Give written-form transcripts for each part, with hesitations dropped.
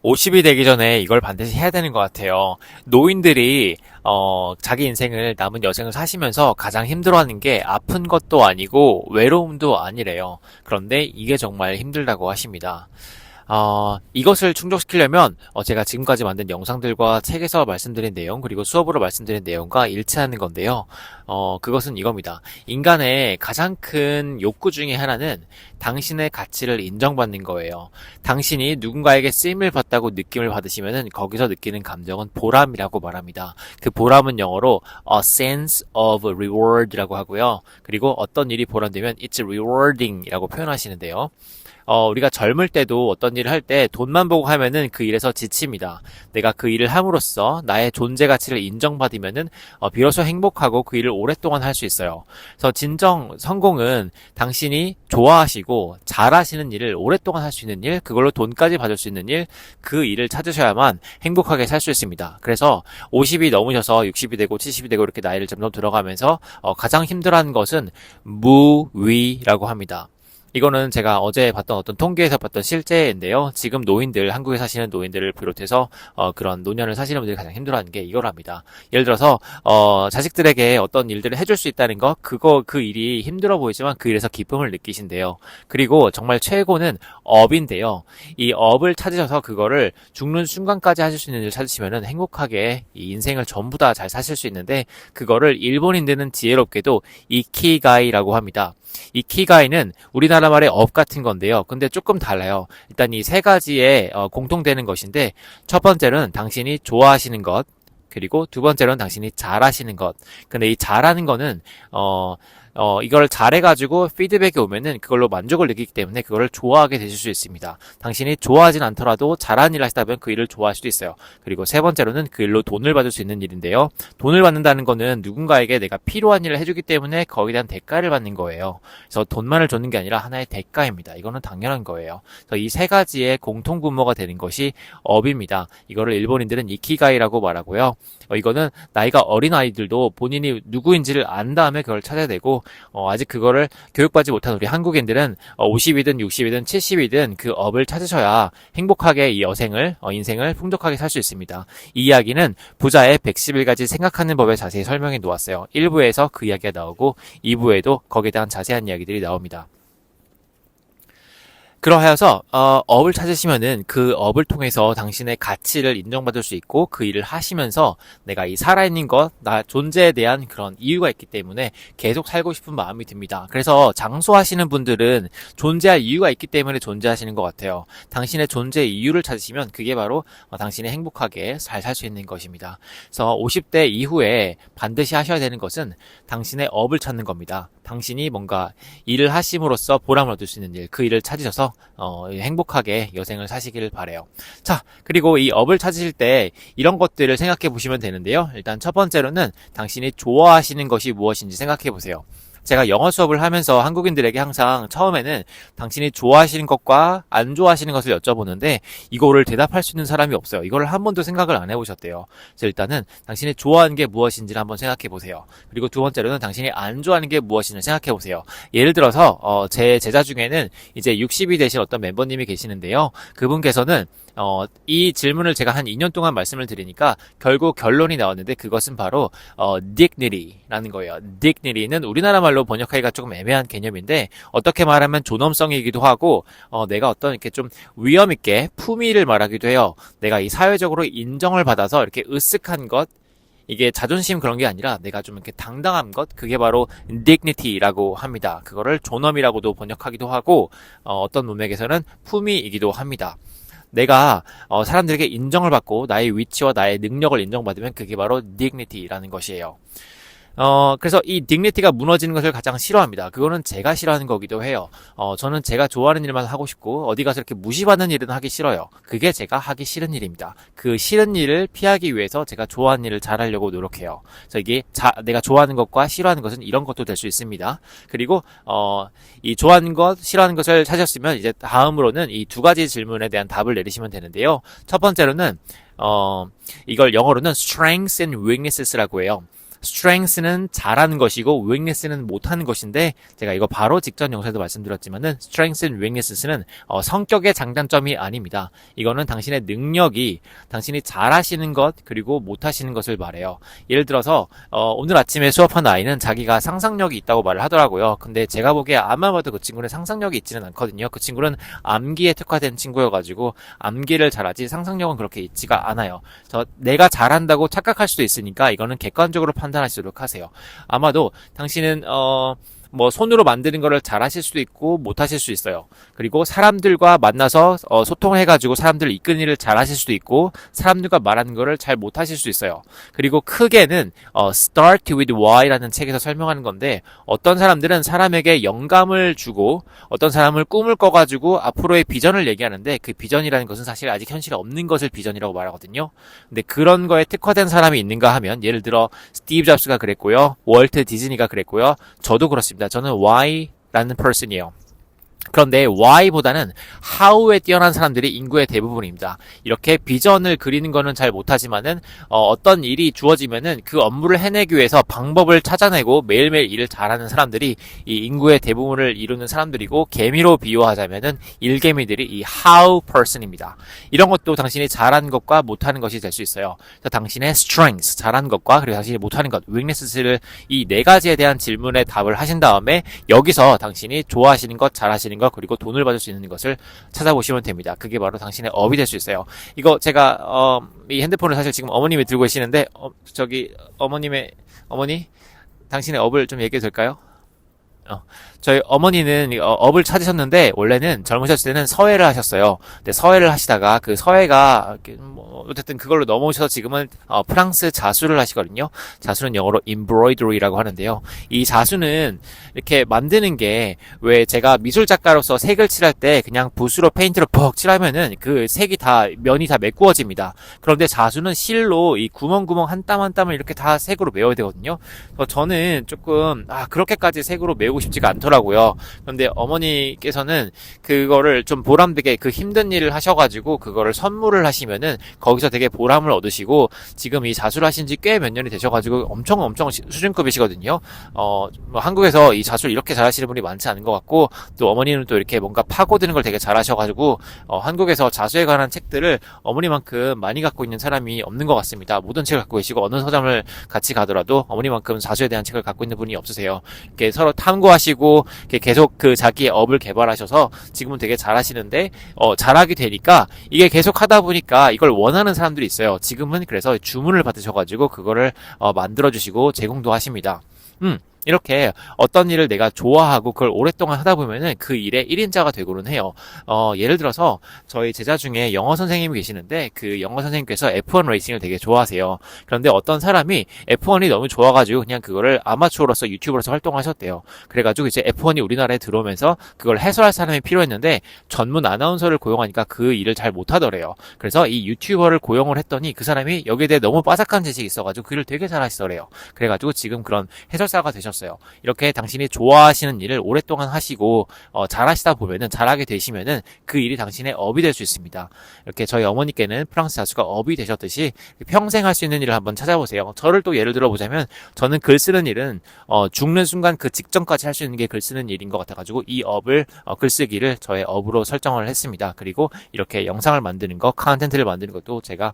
50이 되기 전에 이걸 반드시 해야 되는 것 같아요. 노인들이 자기 인생을 남은 여생을 사시면서 가장 힘들어하는 게 아픈 것도 아니고 외로움도 아니래요. 그런데 이게 정말 힘들다고 하십니다. 이것을 충족시키려면 제가 지금까지 만든 영상들과 책에서 말씀드린 내용 그리고 수업으로 말씀드린 내용과 일치하는 건데요. 그것은 이겁니다. 인간의 가장 큰 욕구 중에 하나는 당신의 가치를 인정받는 거예요. 당신이 누군가에게 쓰임을 받다고 느낌을 받으시면은 거기서 느끼는 감정은 보람이라고 말합니다. 그 보람은 영어로 a sense of reward이라고 하고요. 그리고 어떤 일이 보람되면 it's rewarding이라고 표현하시는데요. 우리가 젊을 때도 어떤 일을 할 때 돈만 보고 하면은 그 일에서 지칩니다. 내가 그 일을 함으로써 나의 존재 가치를 인정받으면은 비로소 행복하고 그 일을 오랫동안 할 수 있어요. 그래서 진정 성공은 당신이 좋아하시고 잘하시는 일을 오랫동안 할 수 있는 일, 그걸로 돈까지 받을 수 있는 일, 그 일을 찾으셔야만 행복하게 살 수 있습니다. 그래서 50이 넘으셔서 60이 되고 70이 되고 이렇게 나이를 점점 들어가면서 가장 힘들어하는 것은 무위라고 합니다. 이거는 제가 어제 봤던 어떤 통계에서 봤던 실제인데요. 지금 노인들, 한국에 사시는 노인들을 비롯해서 그런 노년을 사시는 분들이 가장 힘들어하는 게 이거랍니다. 예를 들어서 자식들에게 어떤 일들을 해줄 수 있다는 거, 그 일이 힘들어 보이지만 그 일에서 기쁨을 느끼신대요. 그리고 정말 최고는 업인데요. 이 업을 찾으셔서 그거를 죽는 순간까지 하실 수 있는 일을 찾으시면은 행복하게 이 인생을 전부 다 잘 사실 수 있는데, 그거를 일본인들은 지혜롭게도 이키가이라고 합니다. 이키가이는 우리나라 말의 업 같은 건데요. 근데 조금 달라요. 일단 이 세 가지에 공통되는 것인데, 첫 번째는 당신이 좋아하시는 것, 그리고 두 번째로는 당신이 잘하시는 것. 근데 이 잘하는 거는 이걸 잘해가지고 피드백이 오면은 그걸로 만족을 느끼기 때문에 그거를 좋아하게 되실 수 있습니다. 당신이 좋아하진 않더라도 잘하는 일을 하시다 보면 그 일을 좋아할 수도 있어요. 그리고 세 번째로는 그 일로 돈을 받을 수 있는 일인데요. 돈을 받는다는 거는 누군가에게 내가 필요한 일을 해주기 때문에 거기에 대한 대가를 받는 거예요. 그래서 돈만을 줬는 게 아니라 하나의 대가입니다. 이거는 당연한 거예요. 그래서 이 세 가지의 공통분모가 되는 것이 업입니다. 이거를 일본인들은 이키가이라고 말하고요. 이거는 나이가 어린 아이들도 본인이 누구인지를 안 다음에 그걸 찾아야 되고, 아직 그거를 교육받지 못한 우리 한국인들은 50이든 60이든 70이든 그 업을 찾으셔야 행복하게 이 인생을 풍족하게 살 수 있습니다. 이 이야기는 부자의 111가지 생각하는 법에 자세히 설명해 놓았어요. 1부에서 그 이야기가 나오고 2부에도 거기에 대한 자세한 이야기들이 나옵니다. 그러하여서 업을 찾으시면은 그 업을 통해서 당신의 가치를 인정받을 수 있고, 그 일을 하시면서 내가 이 살아있는 것, 나 존재에 대한 그런 이유가 있기 때문에 계속 살고 싶은 마음이 듭니다. 그래서 장수하시는 분들은 존재할 이유가 있기 때문에 존재하시는 것 같아요. 당신의 존재 이유를 찾으시면 그게 바로 당신이 행복하게 잘 살 수 있는 것입니다. 그래서 50대 이후에 반드시 하셔야 되는 것은 당신의 업을 찾는 겁니다. 당신이 뭔가 일을 하심으로써 보람을 얻을 수 있는 일, 그 일을 찾으셔서 행복하게 여생을 사시길 바래요. 자, 그리고 이 업을 찾으실 때 이런 것들을 생각해 보시면 되는데요. 일단 첫 번째로는 당신이 좋아하시는 것이 무엇인지 생각해 보세요. 제가 영어 수업을 하면서 한국인들에게 항상 처음에는 당신이 좋아하시는 것과 안 좋아하시는 것을 여쭤보는데, 이거를 대답할 수 있는 사람이 없어요. 이거를 한 번도 생각을 안 해보셨대요. 그래서 일단은 당신이 좋아하는 게 무엇인지를 한번 생각해 보세요. 그리고 두 번째로는 당신이 안 좋아하는 게 무엇인지를 생각해 보세요. 예를 들어서 제 제자 중에는 이제 60이 되신 어떤 member님이 계시는데요. 그분께서는 이 질문을 제가 한 2년 동안 말씀을 드리니까 결국 결론이 나왔는데, 그것은 바로 dignity라는 거예요. dignity는 우리나라 말로 번역하기가 조금 애매한 개념인데, 어떻게 말하면 존엄성이기도 하고, 내가 어떤 이렇게 좀 위험 있게 품위를 말하기도 해요. 내가 이 사회적으로 인정을 받아서 이렇게 으쓱한 것, 이게 자존심 그런 게 아니라 내가 좀 이렇게 당당한 것, 그게 바로 dignity라고 합니다. 그거를 존엄이라고도 번역하기도 하고, 어떤 문맥에서는 품위이기도 합니다. 내가 사람들에게 인정을 받고 나의 위치와 나의 능력을 인정받으면 그게 바로 dignity라는 것이에요. 그래서 이 dignity가 무너지는 것을 가장 싫어합니다. 그거는 제가 싫어하는 거기도 해요. 저는 제가 좋아하는 일만 하고 싶고, 어디 가서 이렇게 무시받는 일은 하기 싫어요. 그게 제가 하기 싫은 일입니다. 그 싫은 일을 피하기 위해서 제가 좋아하는 일을 잘하려고 노력해요. 그래서 이게 내가 좋아하는 것과 싫어하는 것은 이런 것도 될 수 있습니다. 그리고 이 좋아하는 것, 싫어하는 것을 찾았으면 이제 다음으로는 이 두 가지 질문에 대한 답을 내리시면 되는데요. 첫 번째로는 이걸 영어로는 strengths and weaknesses라고 해요. strength는 잘하는 것이고 weakness는 못하는 것인데 제가 이거 바로 직전 영상에도 말씀드렸지만은 strengths and weakness는 성격의 장단점이 아닙니다. 이거는 당신의 능력이 당신이 잘하시는 것 그리고 못하시는 것을 말해요. 예를 들어서 오늘 아침에 수업한 아이는 자기가 상상력이 있다고 말을 하더라고요. 근데 제가 보기에 아마 봐도 그 친구는 상상력이 있지는 않거든요. 그 친구는 암기에 특화된 친구여가지고 암기를 잘하지 상상력은 그렇게 있지가 않아요. 내가 잘한다고 착각할 수도 있으니까 이거는 객관적으로 판단하시도록 하세요. 아마도 당신은 손으로 만드는 거를 잘 하실 수도 있고 못 하실 수 있어요. 그리고 사람들과 만나서 소통해가지고 사람들을 이끄는 일을 잘 하실 수도 있고 사람들과 말하는 거를 잘 못 하실 수 있어요. 그리고 크게는 Start with Why라는 책에서 설명하는 건데 어떤 사람들은 사람에게 영감을 주고 어떤 사람을 꿈을 꿔가지고 앞으로의 비전을 얘기하는데 그 비전이라는 것은 사실 아직 현실에 없는 것을 비전이라고 말하거든요. 근데 그런 거에 특화된 사람이 있는가 하면 예를 들어 스티브 잡스가 그랬고요. 월트 디즈니가 그랬고요. 저도 그렇습니다. 저는 Why라는 person이에요. 그런데 why보다는 how에 뛰어난 사람들이 인구의 대부분입니다. 이렇게 비전을 그리는 거는 잘 못하지만은 어떤 일이 주어지면은 그 업무를 해내기 위해서 방법을 찾아내고 매일매일 일을 잘하는 사람들이 이 인구의 대부분을 이루는 사람들이고 개미로 비유하자면은 일개미들이 이 how person입니다. 이런 것도 당신이 잘하는 것과 못하는 것이 될 수 있어요. 그래서 당신의 strengths, 잘하는 것과 그리고 당신이 못하는 것, weakness를 이 네 가지에 대한 질문에 답을 하신 다음에 여기서 당신이 좋아하시는 것, 잘하시는 것 그리고 돈을 받을 수 있는 것을 찾아보시면 됩니다. 그게 바로 당신의 업이 될 수 있어요. 이거 제가 이 핸드폰을 사실 지금 어머님이 들고 계시는데 어머니 당신의 업을 좀 얘기해도 될까요? 저희 어머니는 업을 찾으셨는데 원래는 젊으셨을 때는 서예를 하셨어요. 근데 서예를 하시다가 그 서예가 어쨌든 그걸로 넘어오셔서 지금은 프랑스 자수를 하시거든요. 자수는 영어로 embroidery라고 하는데요. 이 자수는 이렇게 만드는 게 왜 제가 미술 작가로서 색을 칠할 때 그냥 붓으로 페인트로 퍽 칠하면은 그 색이 다 면이 다 메꾸어집니다. 그런데 자수는 실로 이 구멍구멍 한 땀 한 땀을 이렇게 다 색으로 메워야 되거든요. 그래서 저는 조금 그렇게까지 색으로 메우고 싶지가 않더라고요. 그런데 어머니께서는 그거를 좀 보람되게 그 힘든 일을 하셔가지고 그거를 선물을 하시면은 거기서 되게 보람을 얻으시고 지금 이 자수를 하신 지 꽤 몇 년이 되셔가지고 엄청 수준급이시거든요. 한국에서 이 자수를 이렇게 잘하시는 분이 많지 않은 것 같고 또 어머니는 또 이렇게 뭔가 파고드는 걸 되게 잘하셔가지고 한국에서 자수에 관한 책들을 어머니만큼 많이 갖고 있는 사람이 없는 것 같습니다. 모든 책을 갖고 계시고 어느 서점을 같이 가더라도 어머니만큼 자수에 대한 책을 갖고 있는 분이 없으세요. 이렇게 서로 탐구하시고 이렇게 계속 그 자기의 업을 개발하셔서 지금은 되게 잘하시는데 잘하게 되니까 이게 계속 하다 보니까 이걸 원하는 사람들이 있어요. 지금은 그래서 주문을 받으셔가지고 그거를 만들어주시고 제공도 하십니다. 이렇게 어떤 일을 내가 좋아하고 그걸 오랫동안 하다 보면은 그 일의 1인자가 되고는 해요. 예를 들어서 저희 제자 중에 영어 선생님이 계시는데 그 영어 선생님께서 F1 레이싱을 되게 좋아하세요. 그런데 어떤 사람이 F1이 너무 좋아가지고 그냥 그거를 아마추어로서 유튜버로서 활동하셨대요. 그래가지고 이제 F1이 우리나라에 들어오면서 그걸 해설할 사람이 필요했는데 전문 아나운서를 고용하니까 그 일을 잘 못하더래요. 그래서 이 유튜버를 고용을 했더니 그 사람이 여기에 대해 너무 빠삭한 지식이 있어가지고 그 일을 되게 잘하시더래요. 그래가지고 지금 그런 해설사가 되셨어요. 이렇게 당신이 좋아하시는 일을 오랫동안 하시고 잘하시다 보면은 잘하게 되시면은 그 일이 당신의 업이 될 수 있습니다. 이렇게 저희 어머니께는 프랑스 자수가 업이 되셨듯이 평생 할 수 있는 일을 한번 찾아보세요. 저를 또 예를 들어보자면 저는 글 쓰는 일은 죽는 순간 그 직전까지 할 수 있는 게 글 쓰는 일인 것 같아가지고 이 업을 글쓰기를 저의 업으로 설정을 했습니다. 그리고 이렇게 영상을 만드는 거, 컨텐츠를 만드는 것도 제가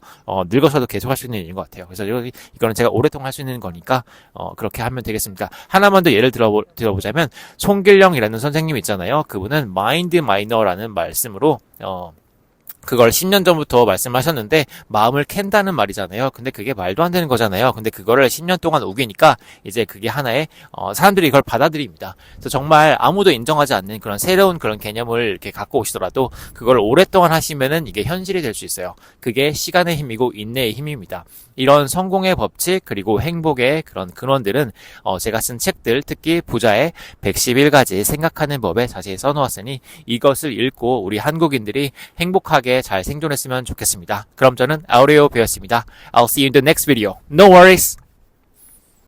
늙어서도 계속 할 수 있는 일인 것 같아요. 그래서 이거는 제가 오랫동안 할 수 있는 거니까 그렇게 하면 되겠습니다. 하나만 더 예를 들어보자면 송길령이라는 선생님 있잖아요. 그분은 마인드 마이너라는 말씀으로 그걸 10년 전부터 말씀하셨는데 마음을 캔다는 말이잖아요. 근데 그게 말도 안 되는 거잖아요. 근데 그거를 10년 동안 우기니까 이제 그게 하나의 사람들이 이걸 받아들입니다. 그래서 정말 아무도 인정하지 않는 그런 새로운 그런 개념을 이렇게 갖고 오시더라도 그걸 오랫동안 하시면은 이게 현실이 될 수 있어요. 그게 시간의 힘이고 인내의 힘입니다. 이런 성공의 법칙 그리고 행복의 그런 근원들은 제가 쓴 책들 특히 부자의 111가지 생각하는 법에 자세히 써놓았으니 이것을 읽고 우리 한국인들이 행복하게 잘 생존했으면 좋겠습니다. 그럼 저는 아우레오 배였습니다. I'll see you in the next video. No worries!